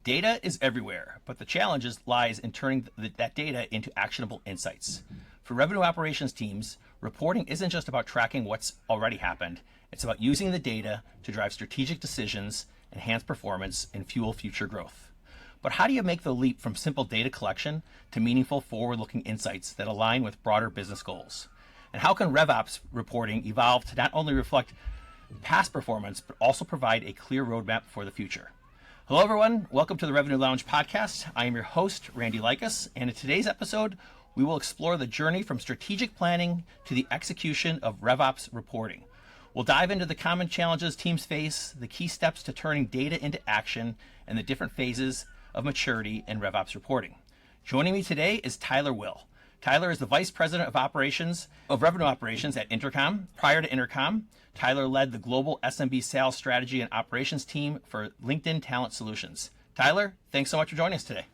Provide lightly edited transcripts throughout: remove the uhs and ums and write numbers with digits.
Data is everywhere, but the challenge lies in turning that data into actionable insights. For revenue operations teams, reporting isn't just about tracking what's already happened. It's about using the data to drive strategic decisions, enhance performance, and fuel future growth. But how do you make the leap from simple data collection to meaningful forward-looking insights that align with broader business goals? And how can RevOps reporting evolve to not only reflect past performance, but also provide a clear roadmap for the future? Hello, everyone. Welcome to the Revenue Lounge podcast. I am your host, Randy Likas, and in today's episode, we will explore the journey from strategic planning to the execution of RevOps reporting. We'll dive into the common challenges teams face, the key steps to turning data into action, and the different phases of maturity in RevOps reporting. Joining me today is Tyler Will. Tyler is the Vice President of Revenue Operations at Intercom. Prior to Intercom, Tyler led the global SMB sales strategy and operations team for LinkedIn Talent Solutions. Tyler, thanks so much for joining us today.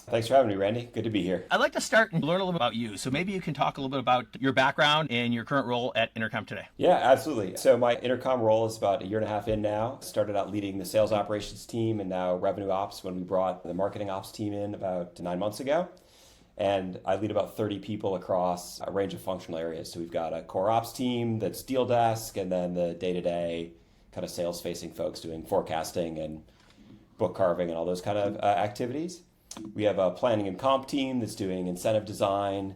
Thanks for having me, Randy. Good to be here. I'd like to start and learn a little bit about you. So maybe you can talk a little bit about your background and your current role at Intercom today. Yeah, absolutely. So my Intercom role is about a year and a half in now. Started out leading the sales operations team and now revenue ops when we brought the marketing ops team in about 9 months ago. And I lead about 30 people across a range of functional areas. So we've got a core ops team that's deal desk, and then the day-to-day kind of sales-facing folks doing forecasting and book carving and all those kind of activities. We have a planning and comp team that's doing incentive design,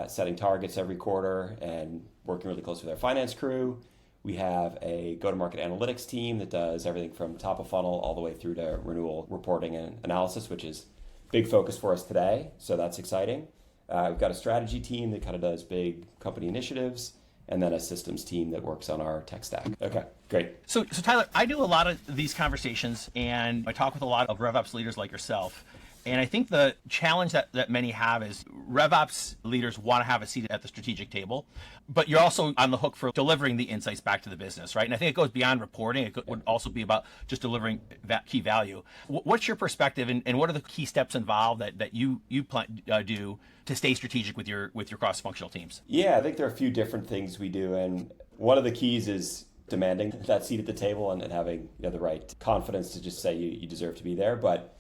setting targets every quarter, and working really close with our finance crew. We have a go-to-market analytics team that does everything from top of funnel all the way through to renewal reporting and analysis, which is big focus for us today, so that's exciting. We've got a strategy team that kind of does big company initiatives, and then a systems team that works on our tech stack. Okay, great. So Tyler, I do a lot of these conversations, and I talk with a lot of RevOps leaders like yourself. And I think the challenge that many have is RevOps leaders want to have a seat at the strategic table, but you're also on the hook for delivering the insights back to the business, right? And I think it goes beyond reporting. It would also be about just delivering that key value. What's your perspective, and what are the key steps involved that you do to stay strategic with your cross-functional teams? Yeah, I think there are a few different things we do, and one of the keys is demanding that seat at the table and having the right confidence to just say you deserve to be there. But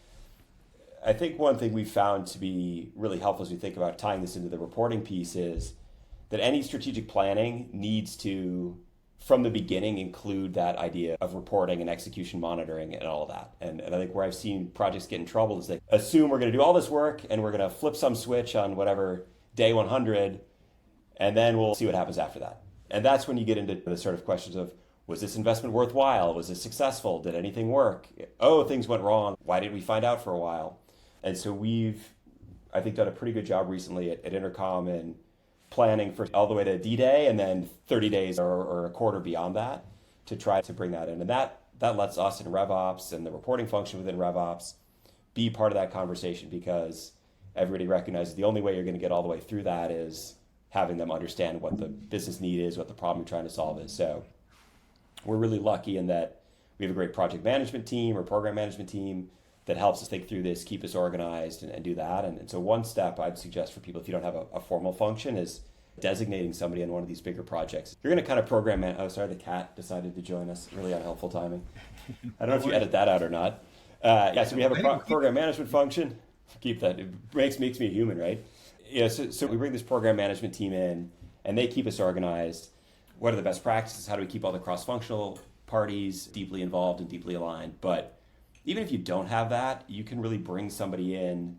I think one thing we found to be really helpful as we think about tying this into the reporting piece is that any strategic planning needs to, from the beginning, include that idea of reporting and execution monitoring and all of that. And I think where I've seen projects get in trouble is they assume we're going to do all this work and we're going to flip some switch on whatever day 100, and then we'll see what happens after that. And that's when you get into the sort of questions of, was this investment worthwhile? Was it successful? Did anything work? Oh, things went wrong. Why didn't we find out for a while? And so we've, I think, done a pretty good job recently at Intercom in planning for all the way to D-Day and then 30 days or a quarter beyond that to try to bring that in. And that lets us in RevOps and the reporting function within RevOps be part of that conversation, because everybody recognizes the only way you're going to get all the way through that is having them understand what the business need is, what the problem you're trying to solve is. So we're really lucky in that we have a great project management team or program management team that helps us think through this, keep us organized, and do that. And so one step I'd suggest for people, if you don't have a formal function, is designating somebody on one of these bigger projects. You're going to kind of program oh, sorry, the cat decided to join us. Really unhelpful timing. I don't know if you edit that out or not. So we have a program management function. Keep that. It makes me a human, right? Yeah. So we bring this program management team in, and they keep us organized. What are the best practices? How do we keep all the cross-functional parties deeply involved and deeply aligned? But even if you don't have that, you can really bring somebody in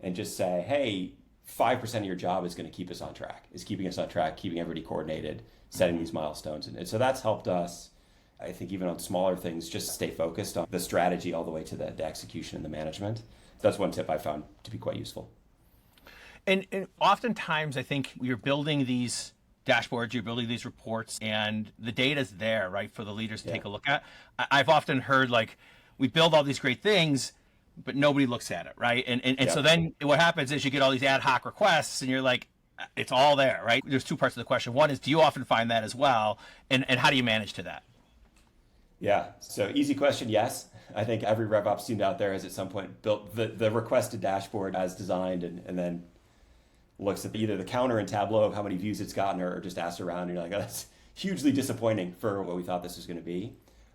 and just say, hey, 5% of your job is going to keep us on track, keeping everybody coordinated, setting these milestones. And so that's helped us, I think, even on smaller things, just stay focused on the strategy all the way to the execution and the management. That's one tip I found to be quite useful. And oftentimes, I think you're building these dashboards, you're building these reports, and the data's there, right, for the leaders to take a look at. I've often heard, we build all these great things, but nobody looks at it, right? And so then what happens is you get all these ad hoc requests, and you're like, it's all there, right? There's two parts of the question. One is, do you often find that as well? And how do you manage to that? Yeah, so easy question, yes. I think every RevOps team out there has at some point built the requested dashboard as designed and then looks at either the counter in Tableau of how many views it's gotten or just asks around, and you're like, oh, that's hugely disappointing for what we thought this was going to be.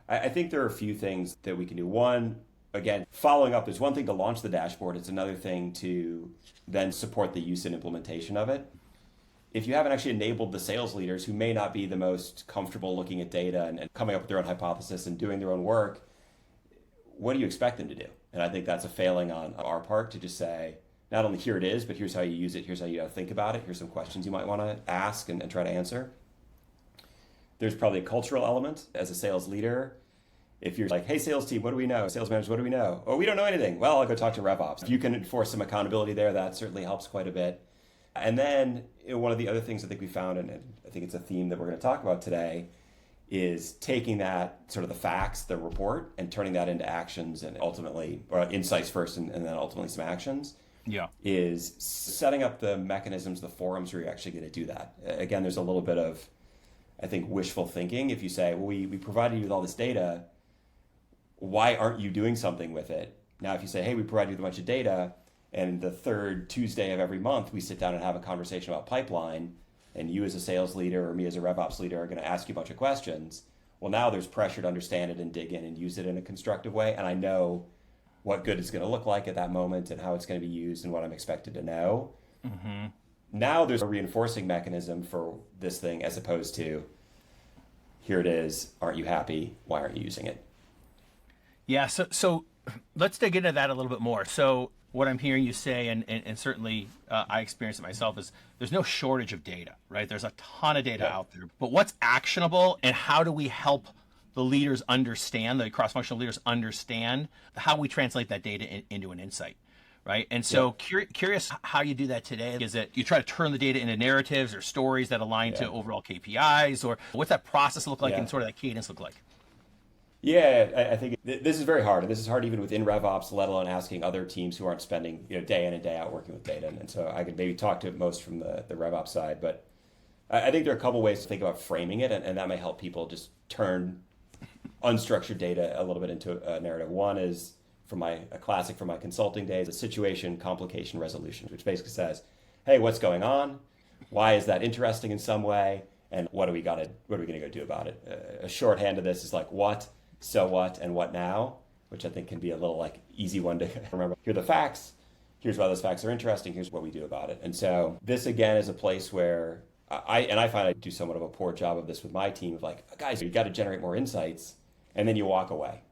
I think there are a few things that we can do. One, again, following up, there's one thing to launch the dashboard. It's another thing to then support the use and implementation of it. If you haven't actually enabled the sales leaders who may not be the most comfortable looking at data and coming up with their own hypothesis and doing their own work, what do you expect them to do? And I think that's a failing on our part to just say, not only here it is, but here's how you use it, here's how you think about it, here's some questions you might want to ask and try to answer. There's probably a cultural element as a sales leader. If you're like, hey, sales team, what do we know? Sales managers, what do we know? Oh, we don't know anything. Well, I'll go talk to RevOps. If you can enforce some accountability there, that certainly helps quite a bit. And then one of the other things I think we found, and I think it's a theme that we're going to talk about today, is taking that sort of the facts, the report, and turning that into actions and ultimately, or insights first and then ultimately some actions. Yeah. Is setting up the mechanisms, the forums where you're actually going to do that. Again, there's a little bit of, I think, wishful thinking. If you say, well, we provided you with all this data, why aren't you doing something with it? Now, if you say, hey, we provided you with a bunch of data, and the third Tuesday of every month, we sit down and have a conversation about pipeline, and you as a sales leader or me as a RevOps leader are going to ask you a bunch of questions. Well, now there's pressure to understand it and dig in and use it in a constructive way. And I know what good it's going to look like at that moment and how it's going to be used and what I'm expected to know. Mm-hmm. Now there's a reinforcing mechanism for this thing as opposed to, here it is, aren't you happy? Why aren't you using it? Yeah, so let's dig into that a little bit more. So what I'm hearing you say, and certainly I experience it myself, is there's no shortage of data, right? There's a ton of data out there. But what's actionable, and how do we help the leaders understand, the cross-functional leaders understand how we translate that data into an insight, right? And so curious how you do that today. Is it you try to turn the data into narratives or stories that align to overall KPIs, or what's that process look like and sort of that cadence look like? Yeah, I think this is very hard. And this is hard even within RevOps, let alone asking other teams who aren't spending day in and day out working with data. And so I could maybe talk to it most from the RevOps side. But I think there are a couple ways to think about framing it, and that may help people just turn unstructured data a little bit into a narrative. One is a classic from my consulting days, a situation complication resolution, which basically says, hey, what's going on? Why is that interesting in some way? And what are we going to go do about it? A shorthand of this is like what, so what, and what now, which I think can be a little like easy one to remember. Here are the facts. Here's why those facts are interesting. Here's what we do about it. And so this again is a place where I find I do somewhat of a poor job of this with my team of like, guys, you got to generate more insights, and then you walk away.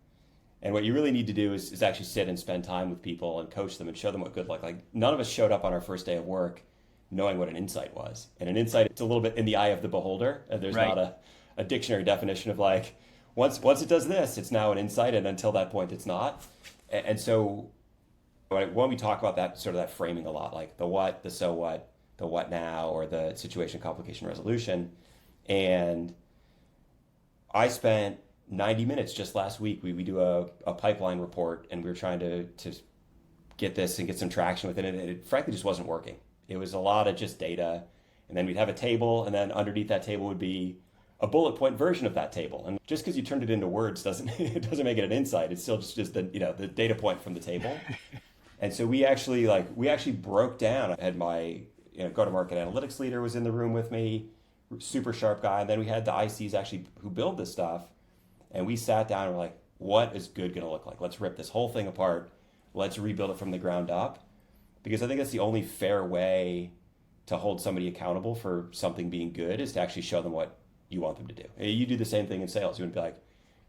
And what you really need to do is actually sit and spend time with people and coach them and show them what good look like. None of us showed up on our first day of work knowing what an insight was. And an insight, it's a little bit in the eye of the beholder. There's not a dictionary definition of like, once it does this, it's now an insight, and until that point, it's not. And so when we talk about that, sort of that framing a lot, like the what, the so what, the what now, or the situation complication resolution. And I spent 90 minutes just last week. We do a pipeline report, and we were trying to get this and get some traction with it. And it frankly just wasn't working. It was a lot of just data. And then we'd have a table, and then underneath that table would be a bullet point version of that table. And just because you turned it into words doesn't make it an insight. It's still just the data point from the table. And so we actually broke down. I had my go-to-market analytics leader was in the room with me, super sharp guy. And then we had the ICs actually who build this stuff. And we sat down and were like, what is good going to look like? Let's rip this whole thing apart. Let's rebuild it from the ground up. Because I think that's the only fair way to hold somebody accountable for something being good, is to actually show them what you want them to do. You do the same thing in sales. You wouldn't be like,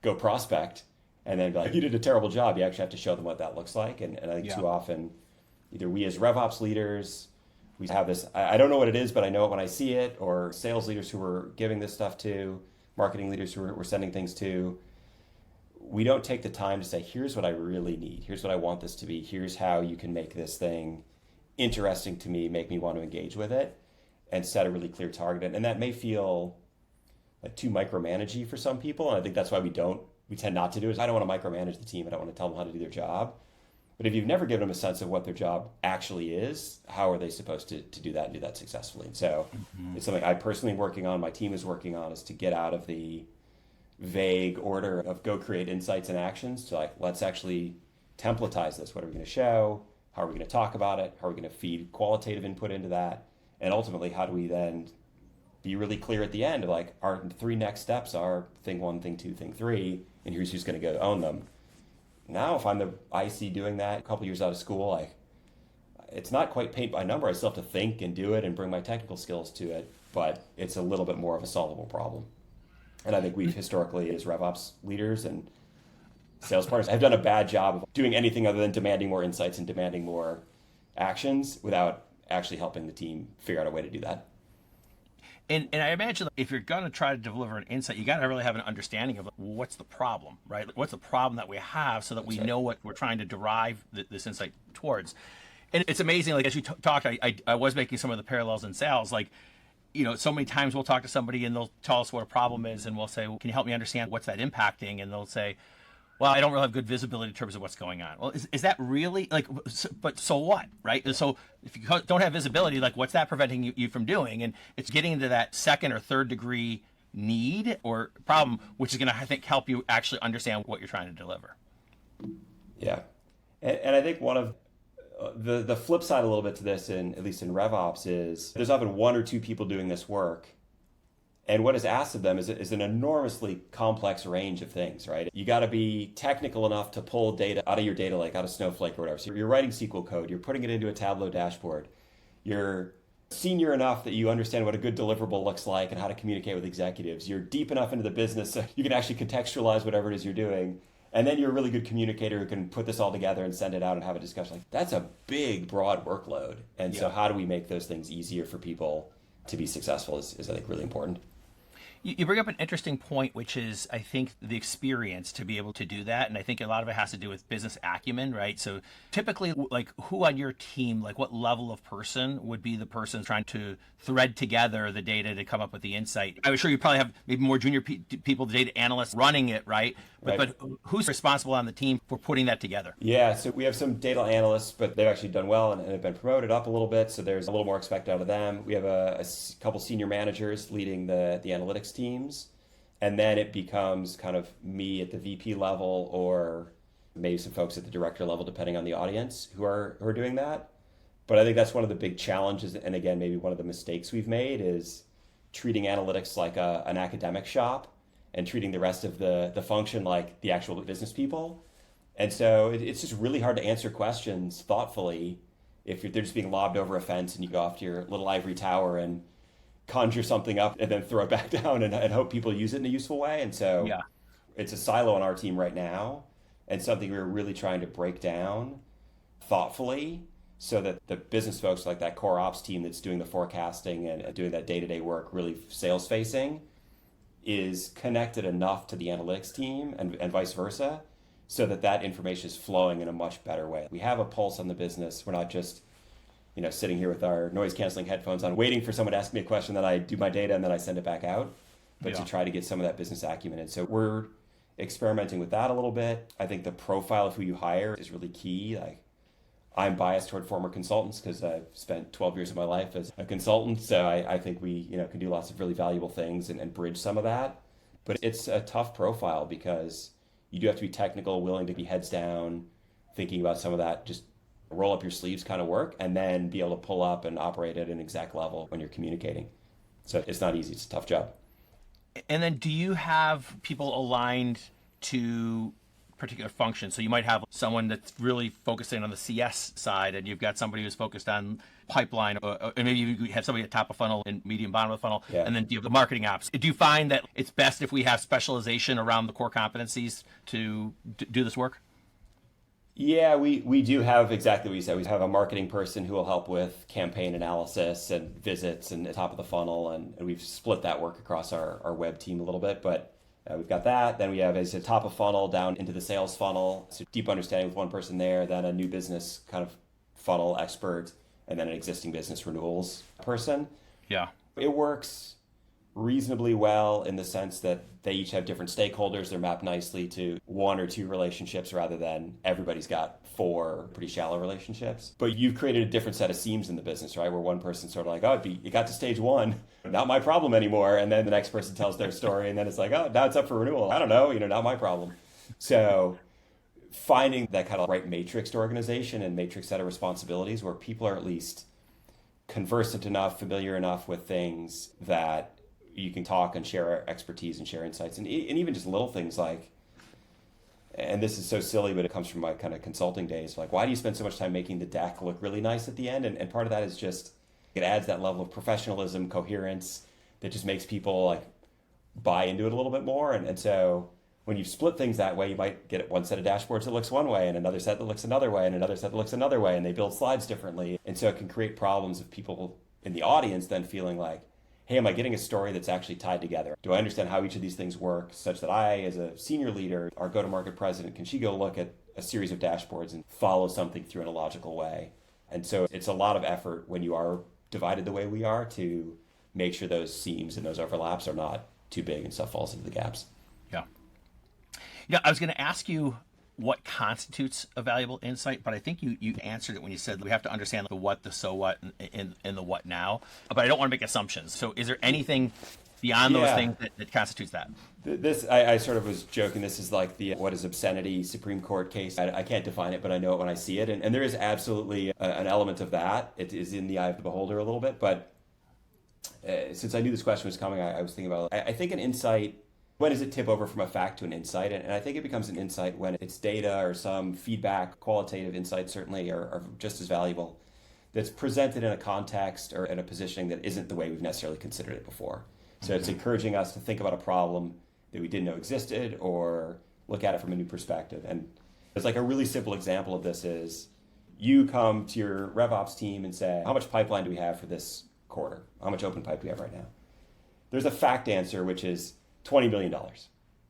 go prospect, and then be like, you did a terrible job. You actually have to show them what that looks like. And I think too often, either we as RevOps leaders, we have this, I don't know what it is, but I know it when I see it, or sales leaders who we're giving this stuff to, marketing leaders who we're sending things to, we don't take the time to say, here's what I really need. Here's what I want this to be. Here's how you can make this thing interesting to me, make me want to engage with it, and set a really clear target. And that may feel like too micromanagey for some people. And I think that's why we tend not to do it. I don't want to micromanage the team. I don't want to tell them how to do their job. But if you've never given them a sense of what their job actually is, how are they supposed to do that and do that successfully? And so it's something I personally am working on, my team is working on, is to get out of the vague order of go create insights and actions to like, let's actually templatize this. What are we going to show? How are we going to talk about it? How are we going to feed qualitative input into that? And ultimately, how do we then be really clear at the end of like, our 3 next steps are thing 1, thing 2, thing 3, and here's who's going to go own them. now if I'm the IC doing that a couple years out of school, it's not quite paint by number. I still have to think and do it and bring my technical skills to it, but it's a little bit more of a solvable problem. And I think we've historically, as RevOps leaders and sales partners, have done a bad job of doing anything other than demanding more insights and demanding more actions without actually helping the team figure out a way to do that. And I imagine if you're going to try to deliver an insight, you got to really have an understanding of what's the problem, right? What's the problem that we have so that we know what we're trying to derive this insight towards. And it's amazing, like as you talked, I was making some of the parallels in sales, like, so many times we'll talk to somebody and they'll tell us what a problem is and we'll say, well, can you help me understand what's that impacting? And they'll say, well, I don't really have good visibility in terms of what's going on. Well, is that really but so what, right? So if you don't have visibility, like what's that preventing you from doing? And it's getting into that second or third degree need or problem, which is going to, I think, help you actually understand what you're trying to deliver. Yeah. And I think one of the flip side a little bit to this, at least in RevOps, is there's often one or two people doing this work. And what is asked of them is an enormously complex range of things, right? You got to be technical enough to pull data out of your data lake, out of Snowflake or whatever. So you're writing SQL code, you're putting it into a Tableau dashboard. You're senior enough that you understand what a good deliverable looks like and how to communicate with executives. You're deep enough into the business so you can actually contextualize whatever it is you're doing. And then you're a really good communicator who can put this all together and send it out and have a discussion. Like, that's a big, broad workload. And so how do we make those things easier for people to be successful is I think, really important. You bring up an interesting point, which is, I think, the experience to be able to do that. And I think a lot of it has to do with business acumen, right? So typically, like, who on your team, like what level of person would be the person trying to thread together the data to come up with the insight? I'm sure you probably have maybe more junior people, the data analysts running it, right? But who's responsible on the team for putting that together? Yeah, so we have some data analysts, but they've actually done well and have been promoted up a little bit. So there's a little more expected out of them. We have a couple senior managers leading the analytics teams. And then it becomes kind of me at the VP level or maybe some folks at the director level, depending on the audience, who are doing that. But I think that's one of the big challenges. And again, maybe one of the mistakes we've made is treating analytics like an academic shop and treating the rest of the function like the actual business people. And so it's just really hard to answer questions thoughtfully if they're just being lobbed over a fence and you go off to your little ivory tower and conjure something up and then throw it back down and hope people use it in a useful way. And so it's a silo on our team right now and something we're really trying to break down thoughtfully so that the business folks, like that core ops team that's doing the forecasting and doing that day-to-day work, really sales facing, is connected enough to the analytics team and vice versa so that information is flowing in a much better way. We have a pulse on the business. We're not just sitting here with our noise canceling headphones on, waiting for someone to ask me a question, then I do my data and then I send it back out, but to try to get some of that business acumen. And so we're experimenting with that a little bit. I think the profile of who you hire is really key. Like, I'm biased toward former consultants because I've spent 12 years of my life as a consultant. So I think we can do lots of really valuable things and bridge some of that. But it's a tough profile because you do have to be technical, willing to be heads down, thinking about some of that, just roll up your sleeves kind of work, and then be able to pull up and operate at an exact level when you're communicating. So it's not easy. It's a tough job. And then do you have people aligned to particular function? So you might have someone that's really focusing on the CS side, and you've got somebody who's focused on pipeline, and maybe you have somebody at top of funnel and medium bottom of the funnel, and then you have the marketing ops. Do you find that it's best if we have specialization around the core competencies to do this work? Yeah, we do have exactly what you said. We have a marketing person who will help with campaign analysis and visits and the top of the funnel, and we've split that work across our web team a little bit, but we've got that. Then we have a top of funnel down into the sales funnel, so deep understanding with one person there, then a new business kind of funnel expert, and then an existing business renewals person. Yeah. It works reasonably well in the sense that they each have different stakeholders. They're mapped nicely to one or two relationships rather than everybody's got four pretty shallow relationships. But you've created a different set of seams in the business, right? Where one person's sort of like, oh, it got to stage one, not my problem anymore. And then the next person tells their story and then it's like, oh, now it's up for renewal. I don't know, not my problem. So finding that kind of right matrixed organization and matrix set of responsibilities where people are at least conversant enough, familiar enough with things that you can talk and share expertise and share insights. And even just little things like, and this is so silly, but it comes from my kind of consulting days. Like, why do you spend so much time making the deck look really nice at the end? And part of that is just, it adds that level of professionalism, coherence that just makes people like buy into it a little bit more. And so when you split things that way, you might get one set of dashboards that looks one way and another set that looks another way and another set that looks another way, and they build slides differently. And so it can create problems of people in the audience then feeling like, hey, am I getting a story that's actually tied together? Do I understand how each of these things work such that I, as a senior leader, our go-to-market president, can she go look at a series of dashboards and follow something through in a logical way? And so it's a lot of effort when you are divided the way we are to make sure those seams and those overlaps are not too big and stuff falls into the gaps. Yeah. Yeah, I was going to ask you what constitutes a valuable insight, but I think you answered it when you said we have to understand the what, the so what, and the what now. But I don't want to make assumptions. So is there anything beyond those things that constitutes that? This, I sort of was joking, this is like the what is obscenity Supreme Court case. I can't define it, but I know it when I see it. And there is absolutely an element of that. It is in the eye of the beholder a little bit. But since I knew this question was coming, I was thinking about it. I think an insight, when does it tip over from a fact to an insight? And I think it becomes an insight when it's data or some feedback, qualitative insights certainly are just as valuable, that's presented in a context or in a positioning that isn't the way we've necessarily considered it before. So it's encouraging us to think about a problem that we didn't know existed or look at it from a new perspective. And it's like a really simple example of this is you come to your RevOps team and say, how much pipeline do we have for this quarter? How much open pipe do we have right now? There's a fact answer, which is $20 million,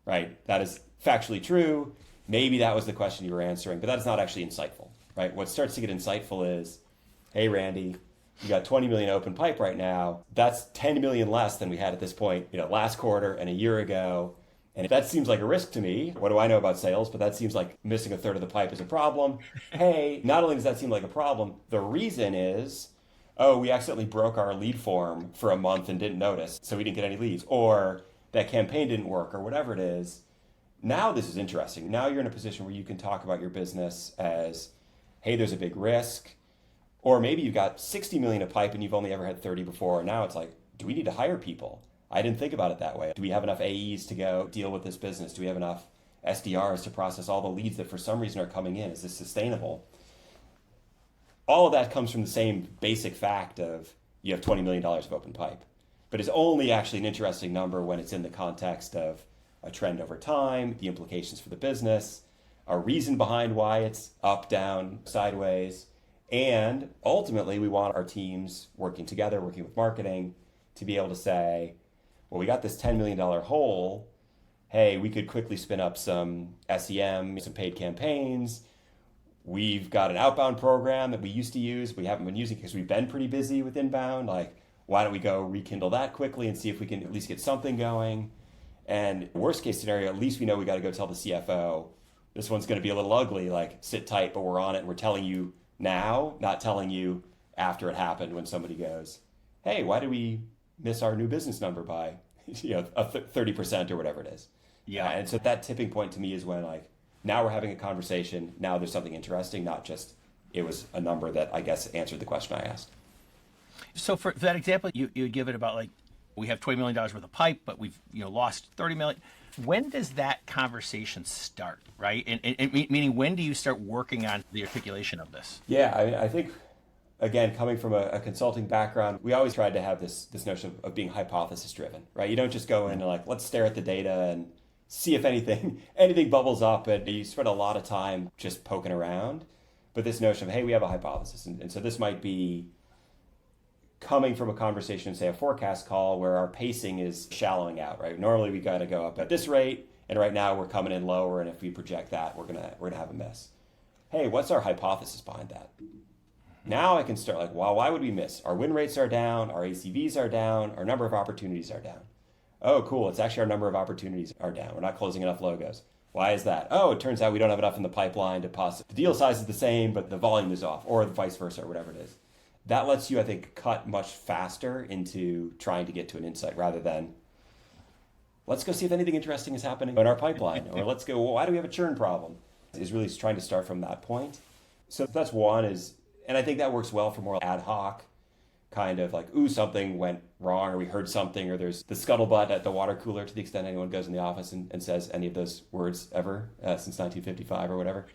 right? That is factually true. Maybe that was the question you were answering, but that's not actually insightful, right? What starts to get insightful is, hey, Randy, you got 20 million open pipe right now. That's 10 million less than we had at this point, last quarter and a year ago. And that seems like a risk to me. What do I know about sales? But that seems like missing a third of the pipe is a problem. Hey, not only does that seem like a problem, the reason is, we accidentally broke our lead form for a month and didn't notice, so we didn't get any leads. Or that campaign didn't work, or whatever it is. Now this is interesting. Now you're in a position where you can talk about your business as, hey, there's a big risk. Or maybe you've got 60 million of pipe and you've only ever had 30 before. And now it's like, do we need to hire people? I didn't think about it that way. Do we have enough AEs to go deal with this business? Do we have enough SDRs to process all the leads that for some reason are coming in? Is this sustainable? All of that comes from the same basic fact of you have $20 million of open pipe. But it's only actually an interesting number when it's in the context of a trend over time, the implications for the business, a reason behind why it's up, down, sideways. And ultimately, we want our teams working together, working with marketing, to be able to say, well, we got this $10 million hole. Hey, we could quickly spin up some SEM, some paid campaigns. We've got an outbound program that we used to use. We haven't been using because we've been pretty busy with inbound. Like, why don't we go rekindle that quickly and see if we can at least get something going? And worst case scenario, at least we know we got to go tell the CFO, this one's going to be a little ugly, like sit tight, but we're on it. And we're telling you now, not telling you after it happened when somebody goes, hey, why did we miss our new business number by 30% or whatever it is? Yeah. And so that tipping point to me is when like, now we're having a conversation. Now there's something interesting, not just it was a number that I guess answered the question I asked. So for that example, you would give it about like, we have $20 million worth of pipe, but we've lost 30 million. When does that conversation start, right? And meaning when do you start working on the articulation of this? Yeah, I think, again, coming from a consulting background, we always tried to have this notion of being hypothesis driven, right? You don't just go in and like, let's stare at the data and see if anything bubbles up, and you spend a lot of time just poking around. But this notion of, hey, we have a hypothesis. And so this might be coming from a conversation, say a forecast call where our pacing is shallowing out, right? Normally we got to go up at this rate, and right now we're coming in lower, and if we project that, we're gonna have a miss. Hey, what's our hypothesis behind that? Now I can start like, well, why would we miss? Our win rates are down, our ACVs are down, our number of opportunities are down. Oh, cool, it's actually our number of opportunities are down. We're not closing enough logos. Why is that? Oh, it turns out we don't have enough in the pipeline to the deal size is the same, but the volume is off, or vice versa, or whatever it is. That lets you, I think, cut much faster into trying to get to an insight rather than, let's go see if anything interesting is happening in our pipeline. Or let's go, well, why do we have a churn problem? Is really trying to start from that point. So that's one is, and I think that works well for more ad hoc kind of like, ooh, something went wrong, or we heard something, or there's the scuttlebutt at the water cooler, to the extent anyone goes in the office and says any of those words ever since 1955 or whatever.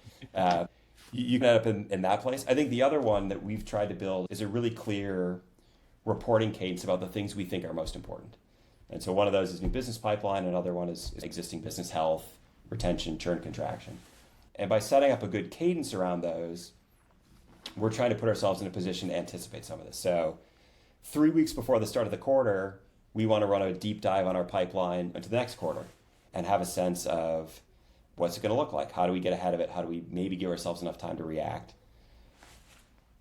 You can end up in that place. I think the other one that we've tried to build is a really clear reporting cadence about the things we think are most important. And so one of those is new business pipeline. Another one is existing business health, retention, churn, contraction. And by setting up a good cadence around those, we're trying to put ourselves in a position to anticipate some of this. So 3 weeks before the start of the quarter, we want to run a deep dive on our pipeline into the next quarter and have a sense of what's it going to look like? How do we get ahead of it? How do we maybe give ourselves enough time to react?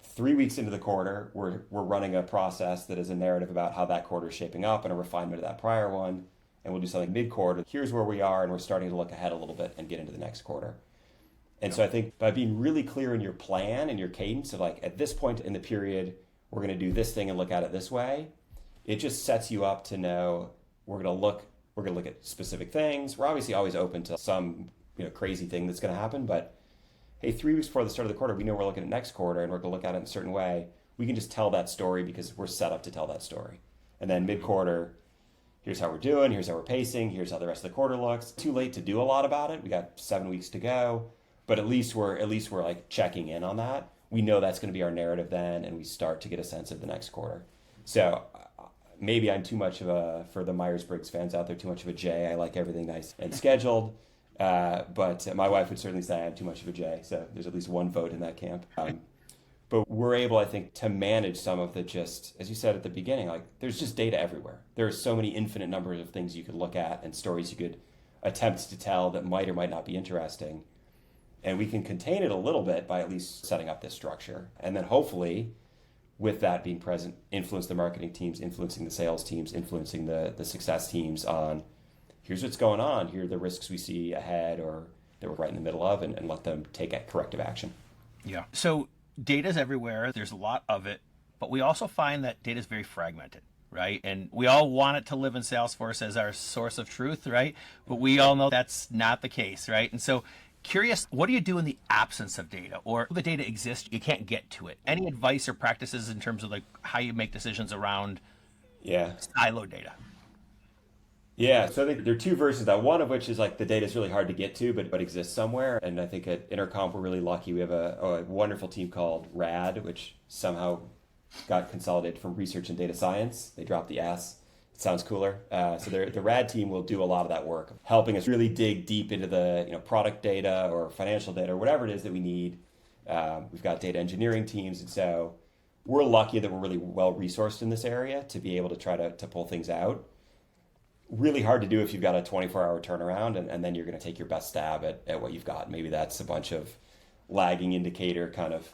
3 weeks into the quarter, we're running a process that is a narrative about how that quarter is shaping up and a refinement of that prior one. And we'll do something mid-quarter. Here's where we are, and we're starting to look ahead a little bit and get into the next quarter. And so I think by being really clear in your plan and your cadence of like, at this point in the period, we're going to do this thing and look at it this way, it just sets you up to know we're going to look at specific things. We're obviously always open to some crazy thing that's going to happen, but hey, 3 weeks before the start of the quarter, we know we're looking at next quarter and we're going to look at it in a certain way. We can just tell that story because we're set up to tell that story. And then mid-quarter, here's how we're doing, here's how we're pacing, here's how the rest of the quarter looks. Too late to do a lot about it. We got 7 weeks to go, but at least we're like checking in on that. We know that's going to be our narrative then, and we start to get a sense of the next quarter. So maybe I'm too much of for the Myers-Briggs fans out there, too much of a J. I like everything nice and scheduled. But my wife would certainly say I'm too much of a J, so there's at least one vote in that camp. But we're able, I think, to manage some of the just, as you said at the beginning, like there's just data everywhere. There are so many infinite numbers of things you could look at and stories you could attempt to tell that might or might not be interesting. And we can contain it a little bit by at least setting up this structure. And then hopefully, with that being present, influence the marketing teams, influencing the sales teams, influencing the success teams on here's what's going on, here are the risks we see ahead or that we're right in the middle of, and let them take corrective action. Yeah. So data's everywhere. There's a lot of it, but we also find that data is very fragmented, right? And we all want it to live in Salesforce as our source of truth, right? But we all know that's not the case, right? And so curious, what do you do in the absence of data, or the data exists, you can't get to it? Any advice or practices in terms of like how you make decisions around silo data? Yeah, so I think there are two versions of that. One of which is like the data is really hard to get to, but exists somewhere. And I think at Intercom, we're really lucky. We have a wonderful team called RAD, which somehow got consolidated from research and data science. They dropped the S. It sounds cooler. So the RAD team will do a lot of that work, helping us really dig deep into the product data or financial data or whatever it is that we need. We've got data engineering teams. And so we're lucky that we're really well resourced in this area to be able to try to pull things out. Really hard to do if you've got a 24-hour turnaround and then you're going to take your best stab at what you've got. Maybe that's a bunch of lagging indicator kind of.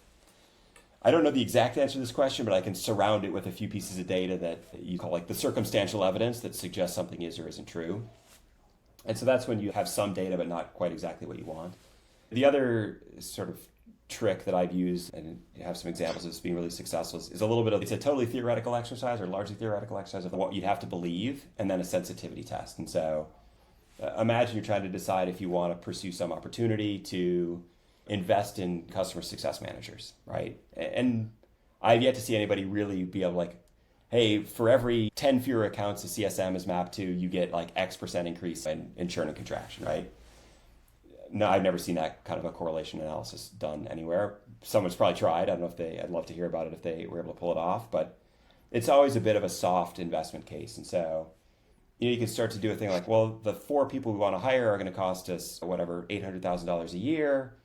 I don't know the exact answer to this question, but I can surround it with a few pieces of data that you call like the circumstantial evidence that suggests something is or isn't true. And so that's when you have some data, but not quite exactly what you want. The other sort of trick that I've used, and have some examples of this being really successful, is a little bit of, it's a totally theoretical exercise or largely theoretical exercise of what you'd have to believe, and then a sensitivity test. And so imagine you're trying to decide if you want to pursue some opportunity to invest in customer success managers, right? And I've yet to see anybody really be able to like, hey, for every 10 fewer accounts the CSM is mapped to, you get like X% increase in churn and contraction, right? No, I've never seen that kind of a correlation analysis done anywhere. Someone's probably tried. I don't know I'd love to hear about it if they were able to pull it off, but it's always a bit of a soft investment case. And so, you can start to do a thing like, well, the 4 people we want to hire are going to cost us whatever, $800,000 a year.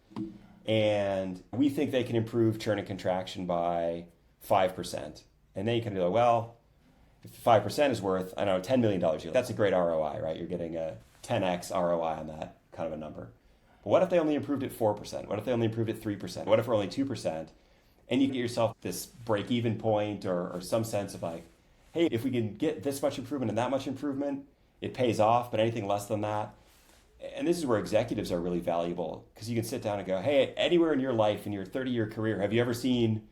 And we think they can improve churn and contraction by 5%. And then you can go, well, if 5% is worth, I don't know, $10 million a year, that's a great ROI, right? You're getting a 10x ROI on that kind of a number. But what if they only improved it 4%? What if they only improved it 3%? What if we're only 2%? And you get yourself this break-even point or some sense of like, hey, if we can get this much improvement and that much improvement, it pays off, but anything less than that. And this is where executives are really valuable, because you can sit down and go, hey, anywhere in your life, in your 30-year career, have you ever seen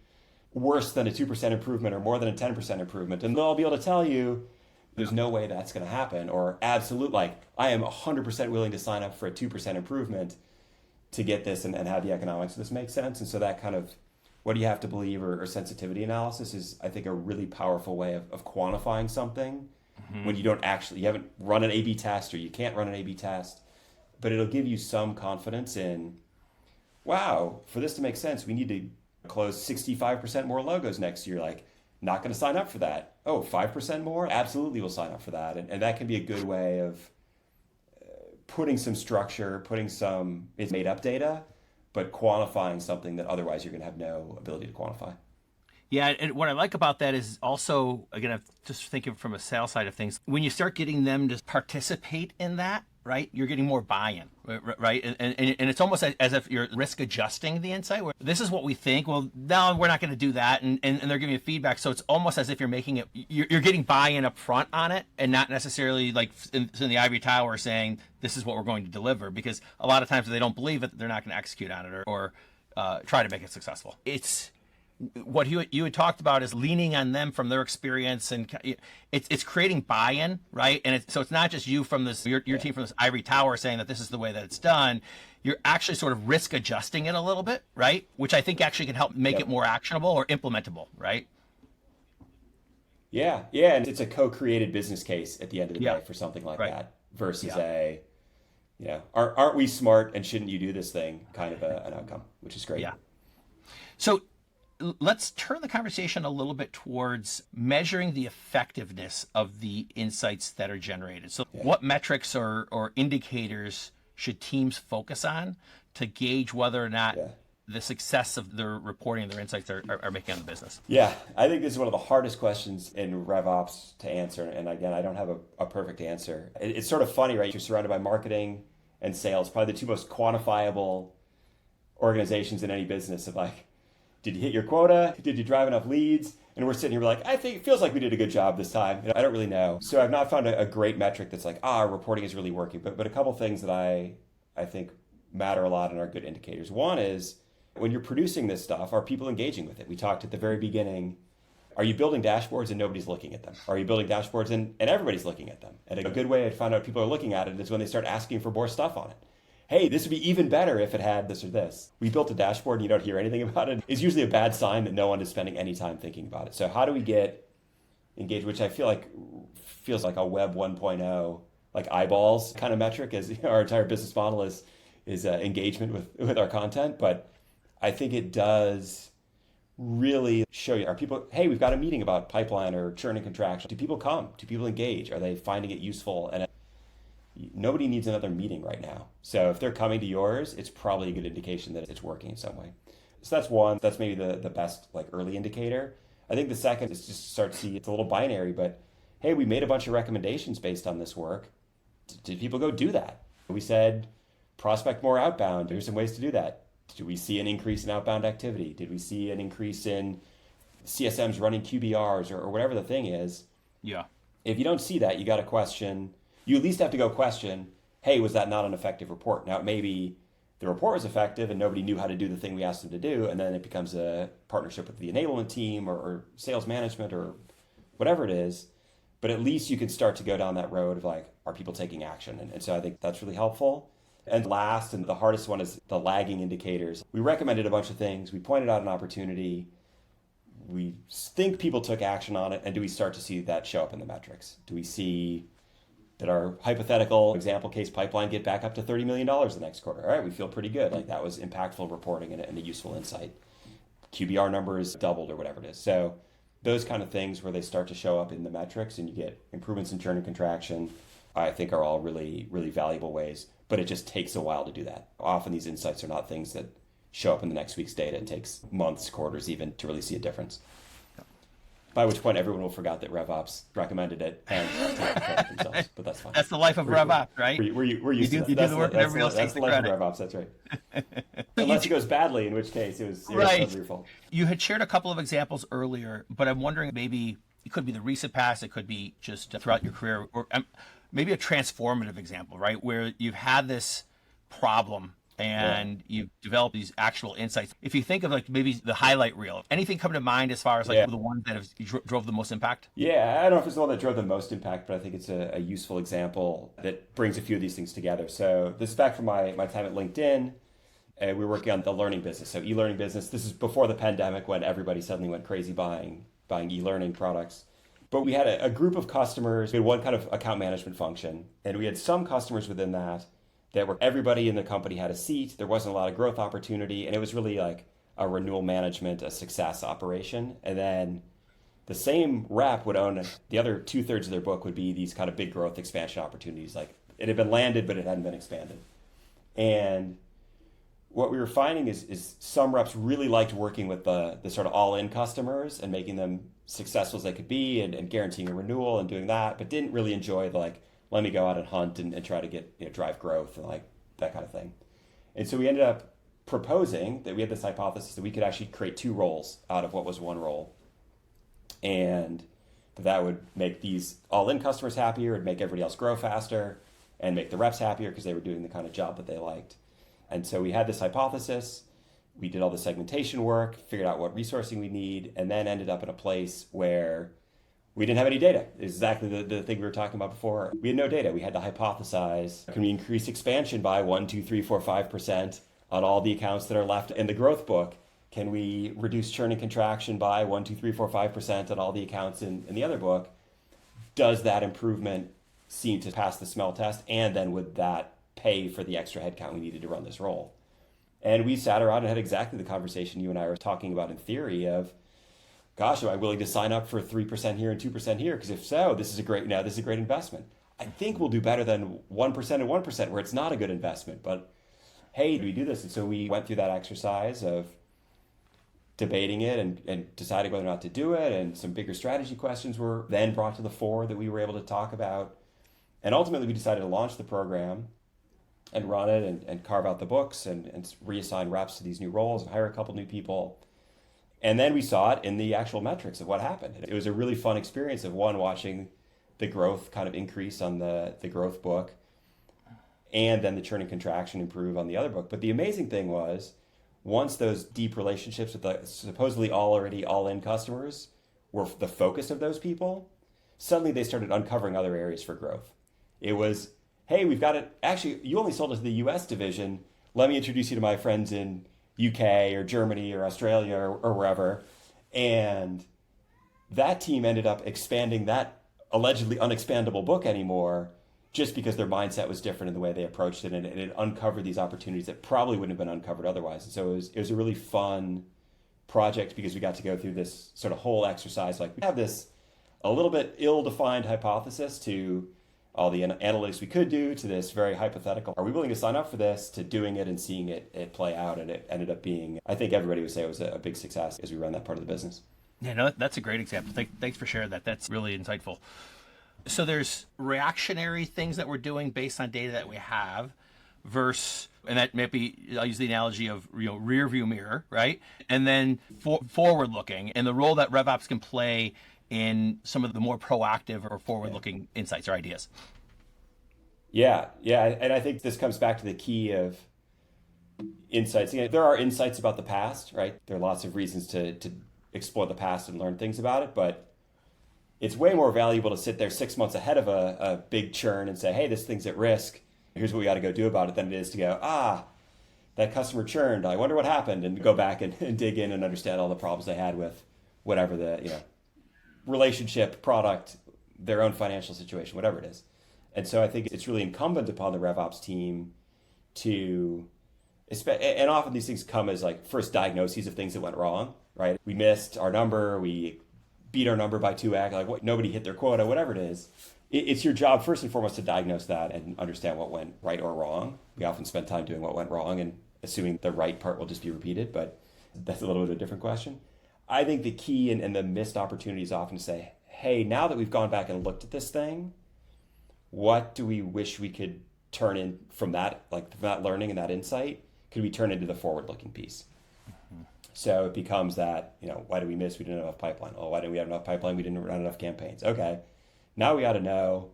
worse than a 2% improvement or more than a 10% improvement? And they'll be able to tell you, there's no way that's going to happen, or absolute, like, I am 100% willing to sign up for a 2% improvement to get this and have the economics of this make sense. And so that kind of what do you have to believe or sensitivity analysis is, I think, a really powerful way of quantifying something when you haven't run an A/B test, or you can't run an A/B test, but it'll give you some confidence in, wow, for this to make sense, we need to close 65% more logos next year. Like, not going to sign up for that. Oh, 5% more? Absolutely, we'll sign up for that. And that can be a good way of putting some structure, it's made up data, but quantifying something that otherwise you're going to have no ability to quantify. Yeah, and what I like about that is also, again, I'm just thinking from a sales side of things, when you start getting them to participate in that, right, you're getting more buy-in, right? And it's almost as if you're risk adjusting the insight, where this is what we think. Well, no, we're not going to do that. And they're giving you feedback. So it's almost as if you're making it, you're getting buy-in up front on it, and not necessarily like in the ivory tower saying, this is what we're going to deliver. Because a lot of times if they don't believe it, they're not going to execute on it or try to make it successful. It's what you had talked about is leaning on them from their experience, and it's creating buy-in, right? And so it's not just you from your team from this ivory tower saying that this is the way that it's done. You're actually sort of risk adjusting it a little bit, right? Which I think actually can help make it more actionable or implementable, right? Yeah, and it's a co-created business case at the end of the day for something like that versus aren't we smart and shouldn't you do this thing kind of an outcome, which is great. Yeah. So let's turn the conversation a little bit towards measuring the effectiveness of the insights that are generated. So what metrics or indicators should teams focus on to gauge whether or not the success of their reporting and their insights are making on the business? Yeah, I think this is one of the hardest questions in RevOps to answer. And again, I don't have a perfect answer. It's sort of funny, right? You're surrounded by marketing and sales, probably the two most quantifiable organizations in any business of like, did you hit your quota? Did you drive enough leads? And we're sitting here, we're like, I think it feels like we did a good job this time. I don't really know. So I've not found a great metric that's like, our reporting is really working. But a couple things that I think matter a lot and are good indicators. One is when you're producing this stuff, are people engaging with it? We talked at the very beginning, are you building dashboards and nobody's looking at them? Are you building dashboards and everybody's looking at them? And a good way to find out if people are looking at it is when they start asking for more stuff on it. Hey, this would be even better if it had this or this. We built a dashboard and you don't hear anything about it. It's usually a bad sign that no one is spending any time thinking about it. So how do we get engaged, which I feel like feels like a Web 1.0, like eyeballs kind of metric, as our entire business model is engagement with our content. But I think it does really show you, are people, hey, we've got a meeting about pipeline or churn and contraction. Do people come? Do people engage? Are they finding it useful? And nobody needs another meeting right now. So if they're coming to yours, it's probably a good indication that it's working in some way. So that's one. That's maybe the best like early indicator. I think the second is just start to see, it's a little binary, but hey, we made a bunch of recommendations based on this work. Did people go do that? We said prospect more outbound. There's some ways to do that. Do we see an increase in outbound activity? Did we see an increase in CSMs running QBRs or whatever the thing is? Yeah. If you don't see that, you got to question. You at least have to go question, hey, was that not an effective report? Now, maybe the report was effective and nobody knew how to do the thing we asked them to do, and then it becomes a partnership with the enablement team or sales management or whatever it is. But at least you can start to go down that road of like, are people taking action? And so I think that's really helpful. And last, and the hardest one, is the lagging indicators. We recommended a bunch of things. We pointed out an opportunity. We think people took action on it. And do we start to see that show up in the metrics? Do we see that our hypothetical example case pipeline get back up to $30 million the next quarter? All right, we feel pretty good. Like that was impactful reporting and a useful insight. QBR numbers doubled or whatever it is. So those kind of things where they start to show up in the metrics and you get improvements in churn and contraction, I think are all really, really valuable ways. But it just takes a while to do that. Often these insights are not things that show up in the next week's data. It takes months, quarters even to really see a difference. By which point everyone will forget that RevOps recommended it and take the credit themselves. But that's fine. That's the life of RevOps, right? We're used to that. You do the work and everybody else takes the credit. That's the life of RevOps, that's right. Unless it goes badly, in which case it was your fault. You had shared a couple of examples earlier, but I'm wondering maybe it could be the recent past, it could be just throughout your career, or maybe a transformative example, right? Where you've had this problem and you've developed these actual insights. If you think of like maybe the highlight reel, anything come to mind as far as like the ones that have drove the most impact? Yeah, I don't know if it's the one that drove the most impact, but I think it's a useful example that brings a few of these things together. So this is back from my time at LinkedIn. and we were working on the learning business. So e-learning business, this is before the pandemic when everybody suddenly went crazy buying e-learning products. But we had a group of customers. We had one kind of account management function, and we had some customers within that were everybody in the company had a seat. There wasn't a lot of growth opportunity, and it was really like a renewal management, a success operation. And then the same rep would own the other 2/3 of their book would be these kind of big growth expansion opportunities. Like it had been landed, but it hadn't been expanded. And what we were finding is some reps really liked working with the sort of all-in customers and making them successful as they could be and guaranteeing a renewal and doing that, but didn't really enjoy the like, let me go out and hunt and try to get, drive growth and like that kind of thing. And so we ended up proposing that we had this hypothesis that we could actually create 2 roles out of what was one role. And that would make these all-in customers happier, it'd make everybody else grow faster, and make the reps happier because they were doing the kind of job that they liked. And so we had this hypothesis, we did all the segmentation work, figured out what resourcing we need, and then ended up in a place where we didn't have any data. Exactly the thing we were talking about before. We had no data. We had to hypothesize, can we increase expansion by 1, 2, 3, 4, 5% on all the accounts that are left in the growth book? Can we reduce churn and contraction by 1, 2, 3, 4, 5% on all the accounts in the other book? Does that improvement seem to pass the smell test? And then would that pay for the extra headcount we needed to run this role? And we sat around and had exactly the conversation you and I were talking about in theory of, gosh, am I willing to sign up for 3% here and 2% here? Because if so, this is a great investment. I think we'll do better than 1% and 1% where it's not a good investment. But hey, do we do this? And so we went through that exercise of debating it and deciding whether or not to do it. And some bigger strategy questions were then brought to the fore that we were able to talk about. And ultimately, we decided to launch the program and run it and carve out the books and reassign reps to these new roles and hire a couple new people. And then we saw it in the actual metrics of what happened. It was a really fun experience of watching the growth kind of increase on the growth book and then the churn and contraction improve on the other book. But the amazing thing was once those deep relationships with the supposedly already all-in customers were the focus of those people, suddenly they started uncovering other areas for growth. It was, hey, we've got it. Actually, you only sold us the US division. Let me introduce you to my friends in UK or Germany or Australia or wherever. And that team ended up expanding that allegedly unexpandable book anymore just because their mindset was different in the way they approached it. And it uncovered these opportunities that probably wouldn't have been uncovered otherwise. And so it was a really fun project because we got to go through this sort of whole exercise. Like we have this a little bit ill-defined hypothesis to all the analytics we could do to this very hypothetical, are we willing to sign up for this, to doing it and seeing it play out? And it ended up being, I think everybody would say it was a big success as we run that part of the business. Yeah, no, that's a great example. Thanks for sharing that. That's really insightful. So there's reactionary things that we're doing based on data that we have versus, and that might be, I'll use the analogy of rear view mirror, right? And then forward looking and the role that RevOps can play in some of the more proactive or forward-looking insights or ideas. Yeah. And I think this comes back to the key of insights. There are insights about the past, right? There are lots of reasons to explore the past and learn things about it, but it's way more valuable to sit there 6 months ahead of a big churn and say, hey, this thing's at risk. Here's what we got to go do about it, than it is to go, that customer churned. I wonder what happened, and go back and dig in and understand all the problems they had with whatever the relationship, product, their own financial situation, whatever it is. And so I think it's really incumbent upon the RevOps team to, and often these things come as like first diagnoses of things that went wrong, right? We missed our number, we beat our number by 2x, like nobody hit their quota, whatever it is. It's your job first and foremost to diagnose that and understand what went right or wrong. We often spend time doing what went wrong and assuming the right part will just be repeated, but that's a little bit of a different question. I think the key and the missed opportunity is often to say, hey, now that we've gone back and looked at this thing, what do we wish we could turn in from that, like from that learning and that insight, could we turn into the forward-looking piece? Mm-hmm. So it becomes that, why did we miss? We didn't have enough pipeline. Oh, why didn't we have enough pipeline? We didn't run enough campaigns. Okay, now we got to know,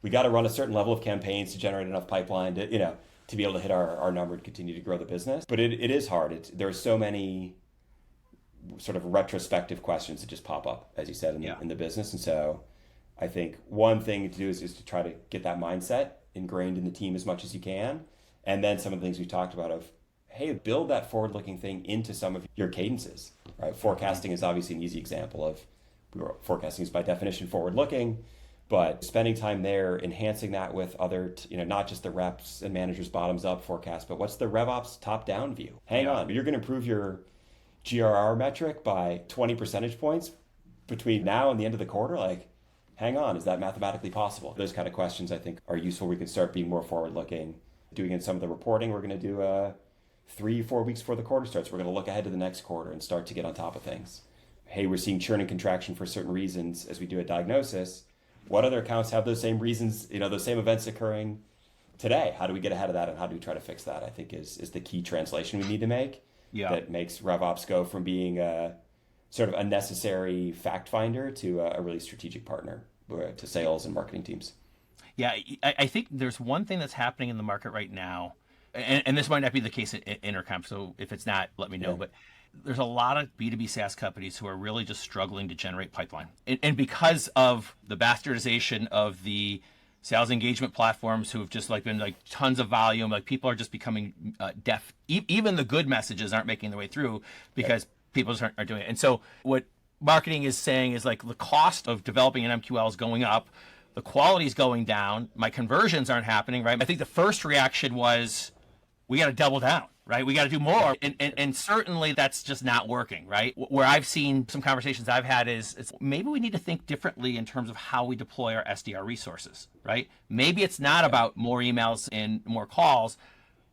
we got to run a certain level of campaigns to generate enough pipeline to be able to hit our number and continue to grow the business. But it is hard. There are so many sort of retrospective questions that just pop up, as you said, in the business. And so I think one thing to do is to try to get that mindset ingrained in the team as much as you can. And then some of the things we talked about of, hey, build that forward-looking thing into some of your cadences, right? Forecasting is obviously an easy example of, forecasting is by definition forward-looking, but spending time there, enhancing that with other, not just the reps and managers bottoms-up forecast, but what's the RevOps top-down view? Hang on, you're going to improve your GRR metric by 20 percentage points between now and the end of the quarter? Like, hang on, is that mathematically possible? Those kind of questions I think are useful. We can start being more forward-looking. Doing in some of the reporting, we're going to do 3-4 weeks before the quarter starts. We're going to look ahead to the next quarter and start to get on top of things. Hey, we're seeing churn and contraction for certain reasons as we do a diagnosis. What other accounts have those same reasons, those same events occurring today? How do we get ahead of that and how do we try to fix that? I think is the key translation we need to make. Yeah. That makes RevOps go from being a sort of unnecessary fact finder to a really strategic partner to sales and marketing teams. Yeah, I think there's one thing that's happening in the market right now, and this might not be the case at Intercom, so if it's not, let me know, but there's a lot of B2B SaaS companies who are really just struggling to generate pipeline. And because of the bastardization of the sales engagement platforms who have just been tons of volume, people are just becoming deaf. Even the good messages aren't making their way through because people just aren't doing it. And so what marketing is saying is the cost of developing an MQL is going up. The quality is going down. My conversions aren't happening, right? I think the first reaction was, we got to double down, right? We got to do more. And certainly that's just not working, right? Where I've seen some conversations I've had is maybe we need to think differently in terms of how we deploy our SDR resources, right? Maybe it's not about more emails and more calls.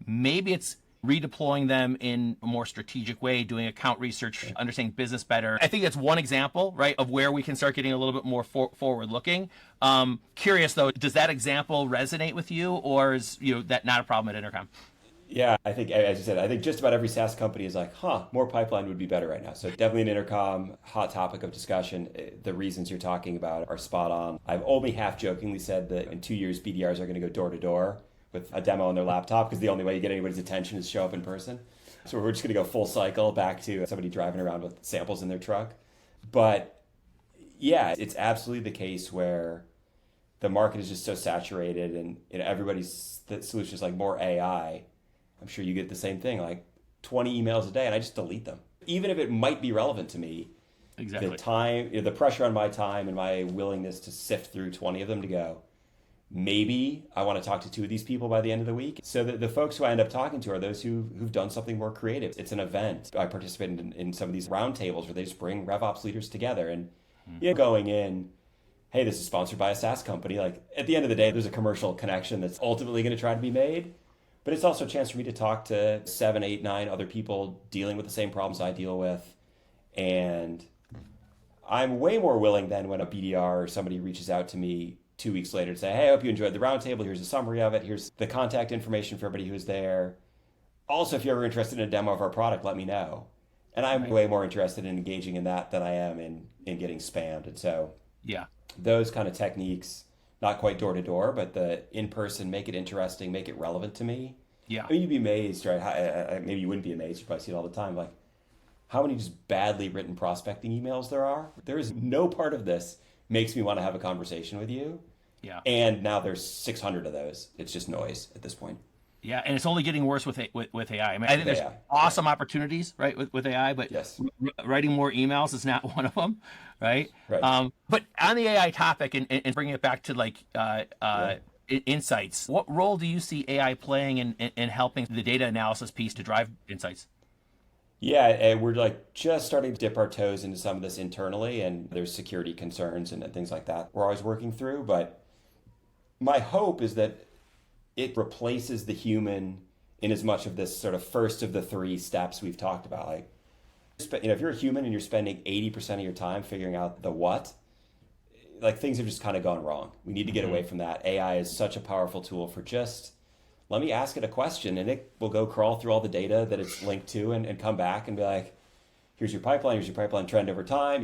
Maybe it's redeploying them in a more strategic way, doing account research, understanding business better. I think that's one example, right, of where we can start getting a little bit more forward-looking. Curious, though, does that example resonate with you, or is that not a problem at Intercom? Yeah, I think, as you said, I think just about every SaaS company is more pipeline would be better right now. So definitely an Intercom, hot topic of discussion. The reasons you're talking about are spot on. I've only half jokingly said that in 2 years, BDRs are going to go door to door with a demo on their laptop because the only way you get anybody's attention is to show up in person. So we're just going to go full cycle back to somebody driving around with samples in their truck. But yeah, it's absolutely the case where the market is just so saturated and everybody's solution is more AI. I'm sure you get the same thing, 20 emails a day, and I just delete them. Even if it might be relevant to me, exactly. The time, the pressure on my time and my willingness to sift through 20 of them to go, maybe I want to talk to 2 of these people by the end of the week. So the folks who I end up talking to are those who've done something more creative. It's an event. I participate in some of these roundtables where they just bring RevOps leaders together and going in, hey, this is sponsored by a SaaS company. At the end of the day, there's a commercial connection that's ultimately going to try to be made. But it's also a chance for me to talk to 7, 8, 9 other people dealing with the same problems I deal with. And I'm way more willing than when a BDR or somebody reaches out to me 2 weeks later to say, hey, I hope you enjoyed the roundtable. Here's a summary of it. Here's the contact information for everybody who's there. Also, if you're ever interested in a demo of our product, let me know. And I'm way more interested in engaging in that than I am in getting spammed. And so those kind of techniques, not quite door to door, but the in-person, make it interesting, make it relevant to me. Yeah. I mean, you'd be amazed, right? Maybe you wouldn't be amazed. You probably see it all the time. How many just badly written prospecting emails there are. There is no part of this makes me want to have a conversation with you. Yeah. And now there's 600 of those. It's just noise at this point. Yeah, and it's only getting worse with AI. I think there's awesome opportunities, right, with AI, but writing more emails is not one of them, right? But on the AI topic and bringing it back to insights, what role do you see AI playing in helping the data analysis piece to drive insights? Yeah, and we're just starting to dip our toes into some of this internally, and there's security concerns and things like that we're always working through. But my hope is that it replaces the human in as much of this sort of first of the 3 steps we've talked about. If you're a human and you're spending 80% of your time figuring out the what, things have just kind of gone wrong. We need to get away from that. AI is such a powerful tool for just, let me ask it a question and it will go crawl through all the data that it's linked to and come back and be here's your pipeline trend over time,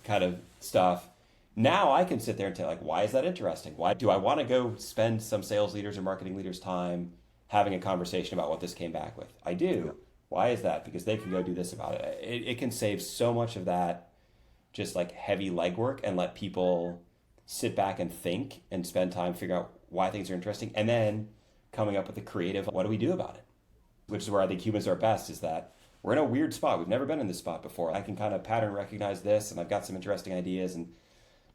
kind of stuff. Now I can sit there and tell why is that interesting? Why do I want to go spend some sales leaders or marketing leaders' time having a conversation about what this came back with? I do. Why is that? Because they can go do this about it. It can save so much of that just heavy legwork and let people sit back and think and spend time figuring out why things are interesting and then coming up with a creative, what do we do about it? which is where I think humans are best, is that we're in a weird spot. We've never been in this spot before. I can kind of pattern recognize this, and I've got some interesting ideas. And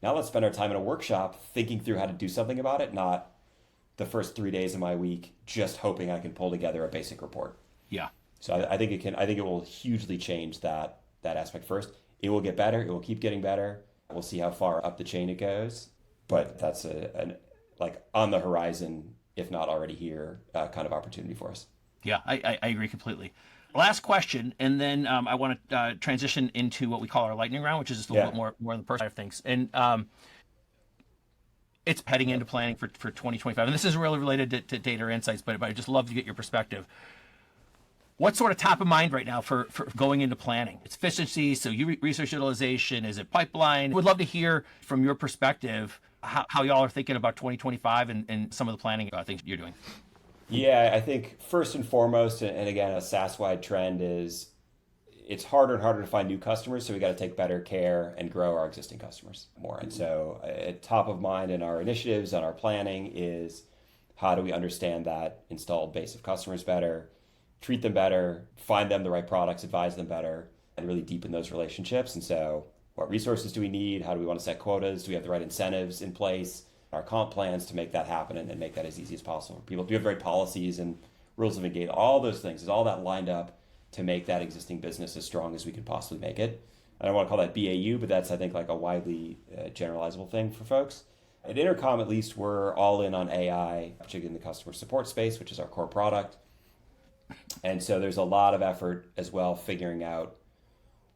now let's spend our time in a workshop thinking through how to do something about it, not the first 3 days of my week just hoping I can pull together a basic report. Yeah. So I think it can. I think it will hugely change that aspect first. It will get better. It will keep getting better. We'll see how far up the chain it goes. But that's an like on the horizon, if not already here, kind of opportunity for us. Yeah, I agree completely. Last question, and then I want to transition into what we call our lightning round, which is just a little bit more on the personal side of things. And it's heading into planning for 2025. And this is really related to data or insights, but I'd just love to get your perspective. What's sort of top of mind right now for going into planning? It's efficiency, so resource utilization, is it pipeline? Would love to hear from your perspective how y'all are thinking about 2025 and some of the planning things you're doing. Yeah, I think first and foremost, and again, a SaaS-wide trend is it's harder and harder to find new customers, so we got to take better care and grow our existing customers more. And so top of mind in our initiatives and our planning is how do we understand that installed base of customers better, treat them better, find them the right products, advise them better, and really deepen those relationships. And so what resources do we need? How do we want to set quotas? Do we have the right incentives in place? Our comp plans to make that happen and make that as easy as possible. People do have the right policies and rules of engagement, all those things. Is all that lined up to make that existing business as strong as we can possibly make it? I don't want to call that BAU, but that's, I think, like a widely generalizable thing for folks. At Intercom, at least, we're all in on AI, particularly in the customer support space, which is our core product. And so there's a lot of effort as well figuring out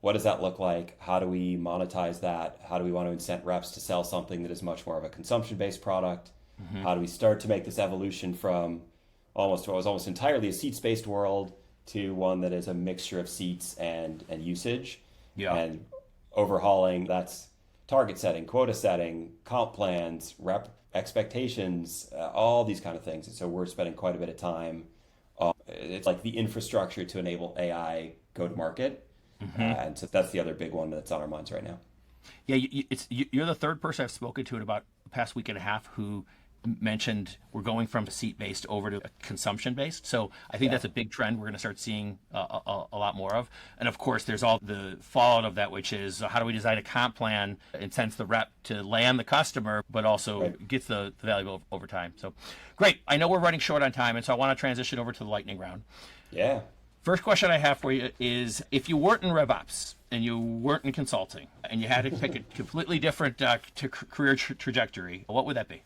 what does that look like? How do we monetize that? How do we want to incent reps to sell something that is much more of a consumption-based product? Mm-hmm. How do we start to make this evolution from what was almost entirely a seats-based world to one that is a mixture of seats and usage? Yeah. And overhauling, that's target setting, quota setting, comp plans, rep expectations, all these kind of things. And so we're spending quite a bit of time. It's like the infrastructure to enable AI go-to-market. Mm-hmm. And so that's the other big one that's on our minds right now. Yeah, you're the third person I've spoken to in about the past week and a half who mentioned we're going from seat-based over to consumption-based. So I think that's a big trend we're going to start seeing a lot more of. And of course, there's all the fallout of that, which is how do we design a comp plan and incents the rep to land the customer, but also gets the value over time. So great. I know we're running short on time, and so I want to transition over to the lightning round. Yeah. First question I have for you is, if you weren't in RevOps and you weren't in consulting and you had to pick a completely different career trajectory, what would that be?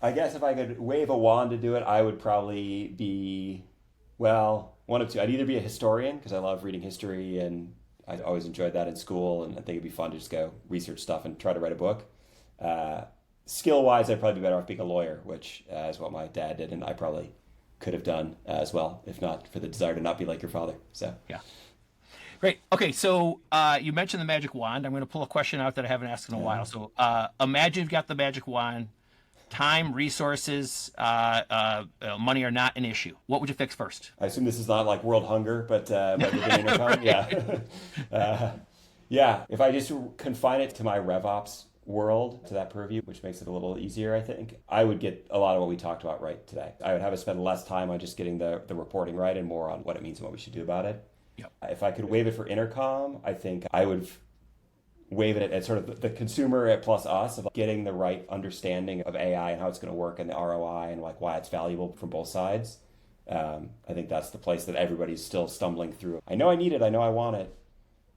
I guess if I could wave a wand to do it, I would probably be, well, one of two. I'd either be a historian, because I love reading history and I always enjoyed that in school, and I think it'd be fun to just go research stuff and try to write a book. Skill-wise, I'd probably be better off being a lawyer, which is what my dad did, and I probably could have done as well, if not for the desire to not be like your father. So yeah. Great. Okay, so you mentioned the magic wand. I'm going to pull a question out that I haven't asked in a while. So imagine you've got the magic wand. Time, resources, money are not an issue. What would you fix first? I assume this is not like world hunger, but within Intercom, yeah. Yeah, if I just confine it to my RevOps world, to that purview, which makes it a little easier, I think, I would get a lot of what we talked about right today. I would have us spend less time on just getting the reporting right and more on what it means and what we should do about it. Yep. If I could wave it for Intercom, I think I would wave it at sort of the consumer plus us of getting the right understanding of AI and how it's going to work and the ROI and like why it's valuable from both sides. I think that's the place that everybody's still stumbling through. I know I need it. I know I want it.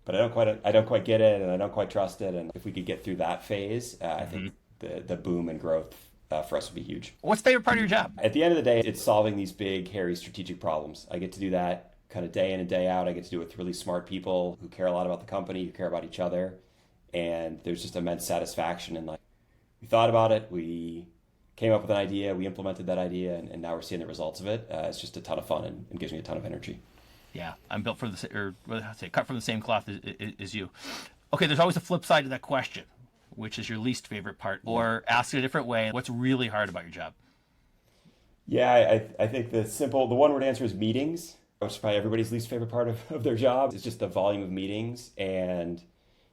But I don't quite get it, and I don't quite trust it. And if we could get through that phase, I think the boom and growth for us would be huge. What's the favorite part of your job? At the end of the day, it's solving these big, hairy strategic problems. I get to do that kind of day in and day out. I get to do it with really smart people who care a lot about the company, who care about each other. And there's just immense satisfaction in like, we thought about it, we came up with an idea, we implemented that idea, and now we're seeing the results of it. It's just a ton of fun and gives me a ton of energy. Yeah, I'm built for cut from the same cloth as you. Okay, there's always a flip side to that question, which is your least favorite part, or ask it a different way. What's really hard about your job? Yeah, I think the one-word answer is meetings, which is probably everybody's least favorite part of their job. It's just the volume of meetings, and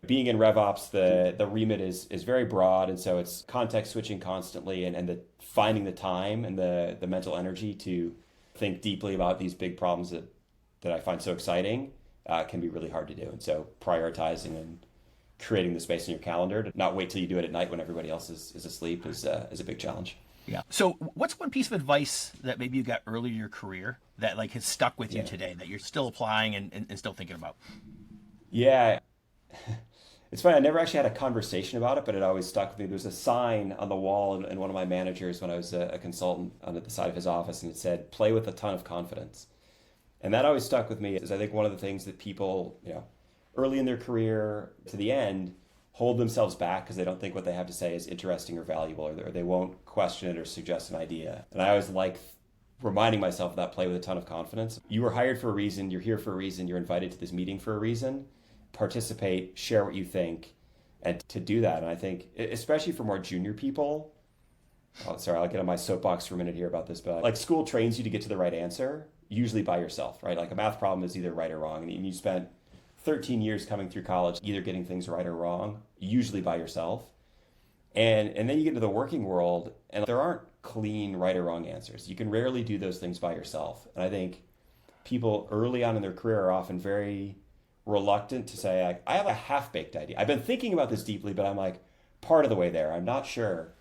being in RevOps, the remit is very broad, and so it's context switching constantly, and finding the time and the mental energy to think deeply about these big problems that I find so exciting can be really hard to do. And so prioritizing and creating the space in your calendar to not wait till you do it at night when everybody else is asleep is a big challenge. Yeah. So what's one piece of advice that maybe you got early in your career that like has stuck with you today that you're still applying and still thinking about? Yeah. It's funny, I never actually had a conversation about it, but it always stuck with me. There's a sign on the wall in one of my managers when I was a consultant on the side of his office, and it said, "Play with a ton of confidence." And that always stuck with me, is I think one of the things that people, early in their career to the end, hold themselves back because they don't think what they have to say is interesting or valuable, or they won't question it or suggest an idea. And I always like reminding myself of that, play with a ton of confidence. You were hired for a reason, you're here for a reason, you're invited to this meeting for a reason. Participate, share what you think, and to do that. And I think, especially for more junior people, I'll get on my soapbox for a minute here about this, but like school trains you to get to the right answer, usually by yourself, right? Like a math problem is either right or wrong. And you spent 13 years coming through college, either getting things right or wrong, usually by yourself. And then you get into the working world and there aren't clean right or wrong answers. You can rarely do those things by yourself. And I think people early on in their career are often very reluctant to say, I have a half-baked idea. I've been thinking about this deeply, but I'm like part of the way there. I'm not sure.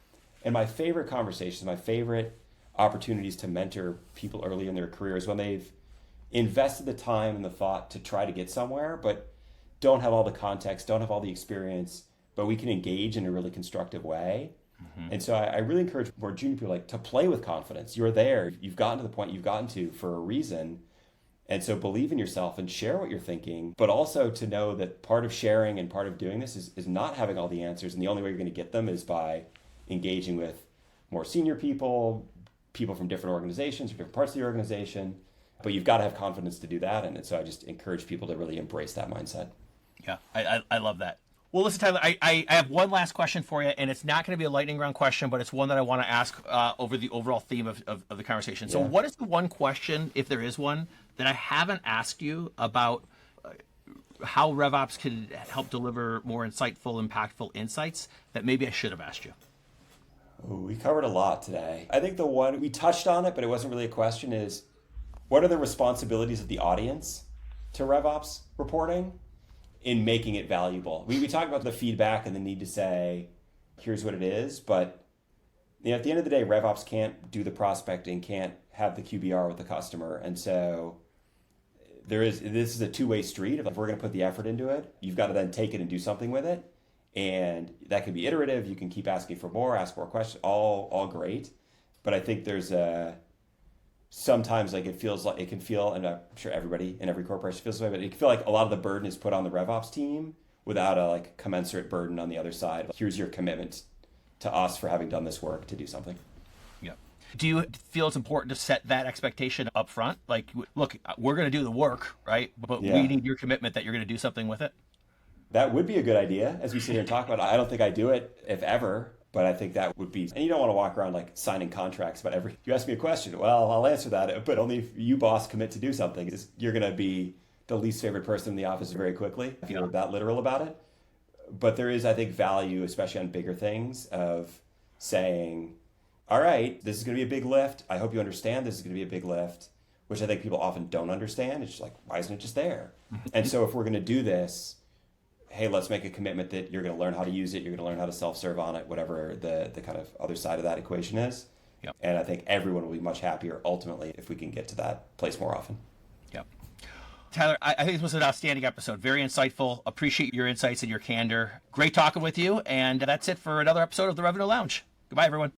And my favorite conversations, my favorite opportunities to mentor people early in their career is when they've invested the time and the thought to try to get somewhere, but don't have all the context, don't have all the experience, but we can engage in a really constructive way. And so I really encourage more junior people to play with confidence. You're there. You've gotten to the point you've gotten to for a reason. And so believe in yourself and share what you're thinking, but also to know that part of sharing and part of doing this is not having all the answers. And the only way you're going to get them is by engaging with more senior people from different organizations, or different parts of the organization. But you've got to have confidence to do that. And so I just encourage people to really embrace that mindset. Yeah, I love that. Well, listen, Tyler, I have one last question for you, and it's not going to be a lightning round question, but it's one that I want to ask over the overall theme of the conversation. So what is the one question, if there is one, that I haven't asked you about how RevOps can help deliver more insightful, impactful insights that maybe I should have asked you? Ooh, we covered a lot today. I think the one, we touched on it, but it wasn't really a question, is what are the responsibilities of the audience to RevOps reporting in making it valuable? We talked about the feedback and the need to say, here's what it is, but at the end of the day, RevOps can't do the prospecting, can't have the QBR with the customer. And so this is a two-way street. If we're going to put the effort into it, you've got to then take it and do something with it. And that can be iterative. You can keep asking for more, ask more questions, all great. But I think there's sometimes it can feel, and I'm sure everybody in every corporation feels this way, but it can feel like a lot of the burden is put on the RevOps team without a commensurate burden on the other side. Here's your commitment to us for having done this work to do something. Do you feel it's important to set that expectation up front? Like, look, we're going to do the work, right? But we need your commitment that you're going to do something with it. That would be a good idea as we sit here and talk about it. I don't think I do it, if ever, but I think that would be, and you don't want to walk around signing contracts about you ask me a question, well, I'll answer that, but only if you, boss, commit to do something. You're going to be the least favorite person in the office very quickly if you're that literal about it. But there is, I think, value, especially on bigger things, of saying, all right, this is going to be a big lift. I hope you understand this is going to be a big lift, which I think people often don't understand. It's just why isn't it just there? And so if we're going to do this, hey, let's make a commitment that you're going to learn how to use it. You're going to learn how to self-serve on it, whatever the kind of other side of that equation is. Yep. And I think everyone will be much happier ultimately if we can get to that place more often. Yep. Tyler, I think this was an outstanding episode. Very insightful. Appreciate your insights and your candor. Great talking with you. And that's it for another episode of the Revenue Lounge. Goodbye, everyone.